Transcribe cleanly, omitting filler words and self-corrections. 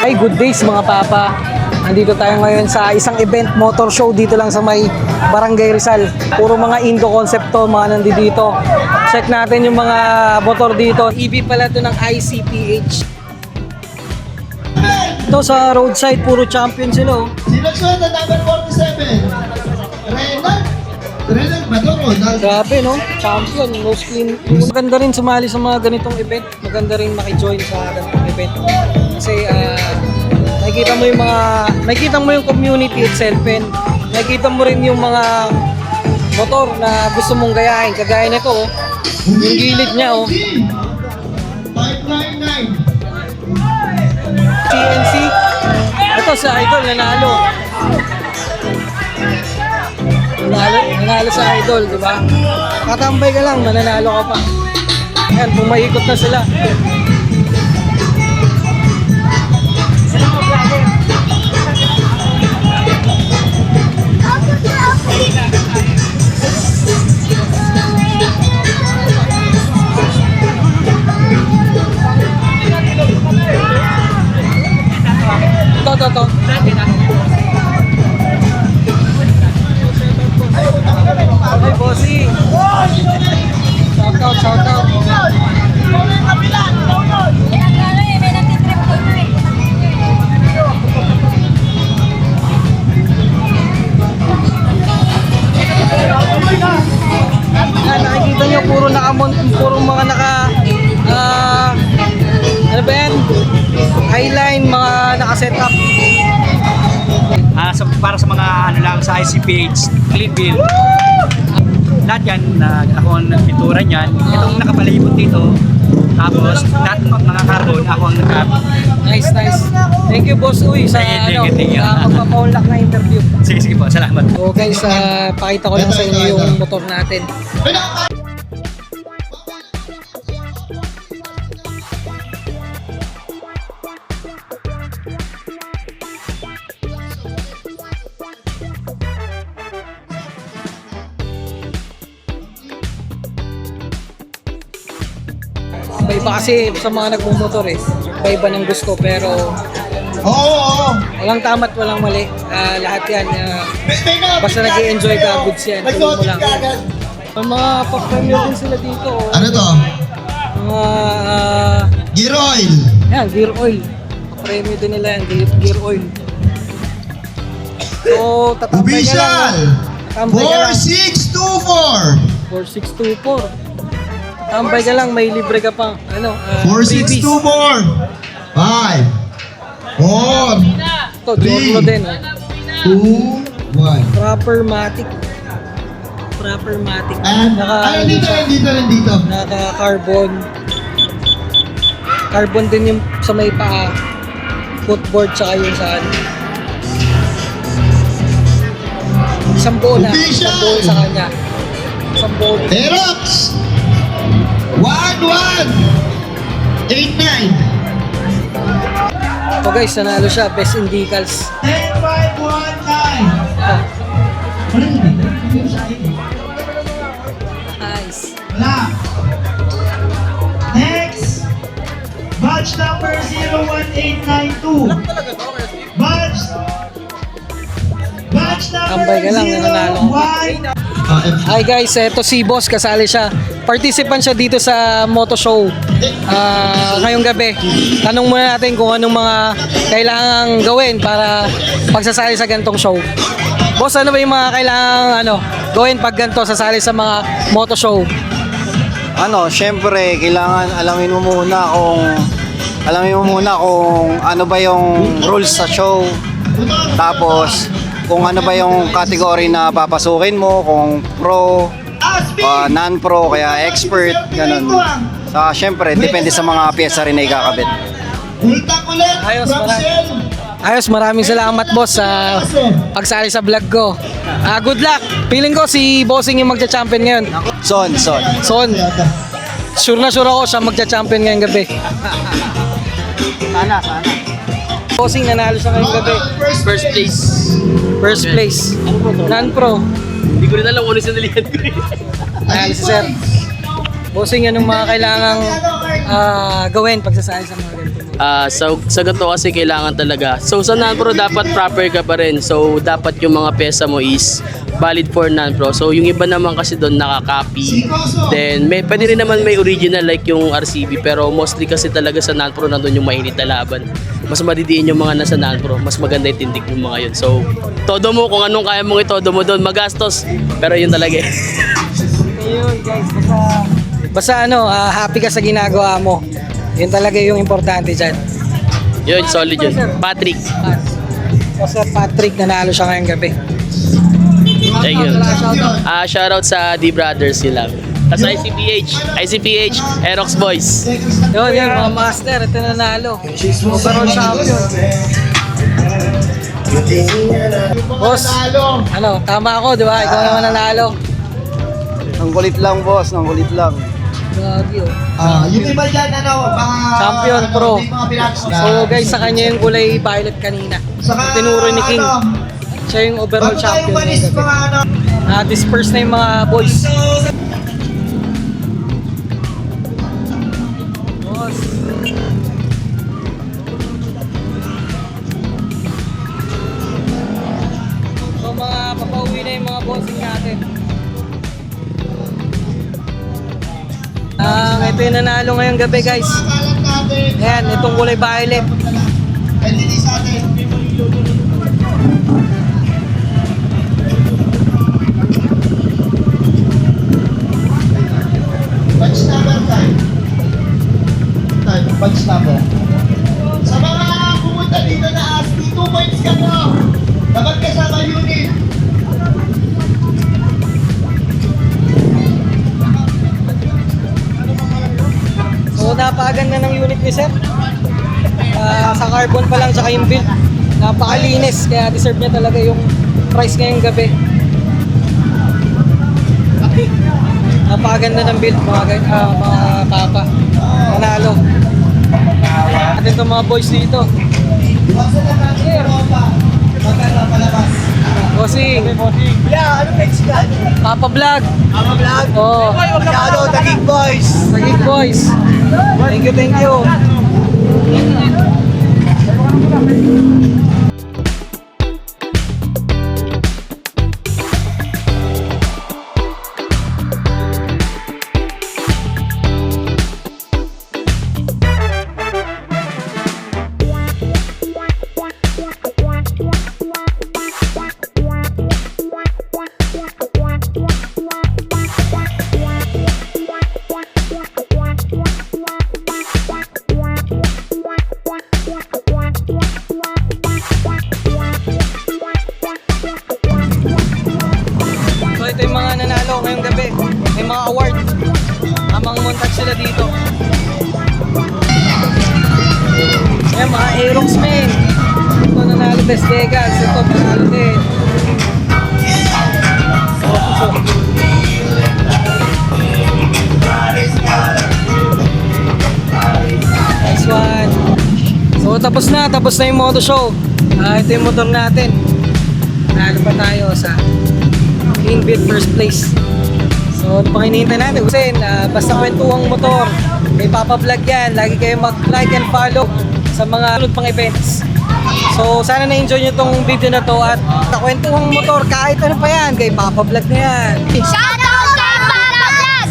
Hi, good days mga papa. Nandito tayo ngayon sa isang event motor show dito lang sa may Barangay Rizal. Puro mga Indo concept to, mga nandito. Check natin yung mga motor dito. EV pala to ng ICPH. Ito sa roadside, puro champion sila. Selection na number 47. Renal Badoro. Grabe no, champion, most clean. Maganda rin sumali sa mga ganitong event. Maganda rin makijoin sa ganitong event. Kasi nakikita mo yung community itself, and nakikita mo rin yung mga motor na gusto mong gayahin. Kagaya nito, yung gilid niya, 599. CNC. Ito sa Idol, nanalo. Nanalo sa Idol, di ba? Katambay ka lang, mananalo ka pa. Ayan, pumaikot na sila. Ito. Hey, bossy. Shout out. Nakikita nyo, puro mga ano ba yan? Highline, mga naka-setup. Para sa mga sa ICPH, clean bill. Lahat yan, ako ang nagpinturan yan. Itong nakapalibot dito. Tapos, lahat ng mga carbon, ako ang Nice. Thank you, Boss Uy, sa Thank you. magpapaunlak na interview. Sige po, salamat. So guys, pakita ko lang sa inyo yung motor natin. Iba kasi sa mga nagmumotor iba ng gusto, pero Oo. walang tama't walang mali. Lahat yan, basta nag-i-enjoy ka, goods yan. Tuloy mo lang. May mga pa-premium din sila dito. Ano to? Mga, Gear oil. yan, gear oil. Pa-premium din nila yan, gear oil. So, tatambay ka lang. Official. 4624. 4624. Tambay ka lang, may libre ka pang, freebies. 4624. 5 4 Ito, Dorlo din. 2 1. Proper Matic. And dito. Naka-carbon. Carbon din yung sa may paa. Footboard tsaka yung sa ano. Isang buo sa kanya. Isang buo. Aerox 1189. So guys, nanalo siya. Best in decals. 10519. Nice. Wala. Next, batch number 01892. Batch number Tambay ka lang, nananalo. 01. Hi guys, eto si Boss, kasali siya. Participant siya dito sa moto show ngayong gabi. Tanong muna natin kung anong mga kailangang gawin para pagsasali sa ganitong show. Boss, ano ba yung mga kailangang gawin pag ganito sasali sa mga moto show? Syempre, kailangan alamin mo muna kung ano ba yung rules sa show. Tapos, kung ano ba yung category na papasukin mo, kung pro, non-pro, kaya expert, ganun. Syempre, depende sa mga pyesa rin na ikakabit. Ayos, maraming salamat boss sa pagsali sa vlog ko. Good luck! Feeling ko si Bossing yung magcha-champion ngayon. Son. Son, sure ako siya magcha-champion ngayong gabi. Sana. Bossing, nanalo siya ngayong gabi. First place. Non-pro. Hindi ko rin alam kung ano sinalihan ko. Nanalo si Sir. Bossing, yan ang mga kailangang gawin pagsasali sa mga ganito. Sa ganito kasi kailangan talaga. So sa non-pro dapat proper ka pa rin. So dapat yung mga pyesa mo is valid for non-pro. So yung iba naman kasi doon nakaka-copy. Then pwede rin naman may original like yung RCB, pero mostly kasi talaga sa non-pro nandun yung mainit na laban. Mas madidiin yung mga nasa non-pro. Mas maganda yung tindig ng mga yun. So todo mo kung anong kaya mong itodo mo doon. Magastos. Pero yun talaga eh. Ayun guys, basta happy ka sa ginagawa mo. Yun talaga yung importante dyan. Yun, solid yun. Patrick. So Sir Patrick, nanalo siya ngayong gabi. Thank you. Shoutout sa D-Brothers sila. Tapos ICPH, Aerox Boys. Yun, mga master, ito nanalo. Overall champion. Boss, tama ako, di ba? Ikaw naman nanalo. Ang kulit lang, boss. Ang kulit lang. Gagi, oh. Yung iba dyan, mga... Champion Pro. Yung mga pinags na. So guys, sa kanya yung kulay violet kanina. Saka, Tinuro ni King. Siya yung overall bago tayo champion. umalis, mga Disperse na yung mga boys. Boss. So mga papauwi na yung mga bossing natin. Ito yung nanalo ngayong gabi guys. Kalat natin. Ayan, itong kulay violet. LED sa atin. Batch number time. Batch number. Sa mga pumunta dito na ASCII, 2 points ka mo. Dapat kasama unit. So napakaganda ng unit ni Sir. Sa carbon pa lang tsaka yung build. Napakalinis kaya deserve niya talaga yung price ngayong gabi. Napakaganda ng build mga papa. Manalo. At itong mga boys dito. Basta na natin yung ropa. Magkano palabas. Bossing, Yeah, ano next ka? Papa Vlog. Ama vlog. Oh, Masyado, the Geek Boys. sa Geek Boys. Thank you, thank you. So ito yung mga nanalo ngayong gabi. May mga award. Amang montage sila dito. Ayan, mga Aerox men. Ito nanalo Best Vegas. Ito nanalo din. So. Nice one. So tapos na yung moto show. Ito yung motor natin. Nanalo pa tayo sa clean beat first place. So ano pang hinihintay natin? Kasi basta kwentuhang motor, may Papa Vlog yan. Lagi kayo mag-like and follow sa mga sunod pang events. So sana na-enjoy nyo tong video na to at sa kwentuhang motor, kahit ano pa yan, kay Papa Vlog na yan. Shoutout kay Papa Vlog!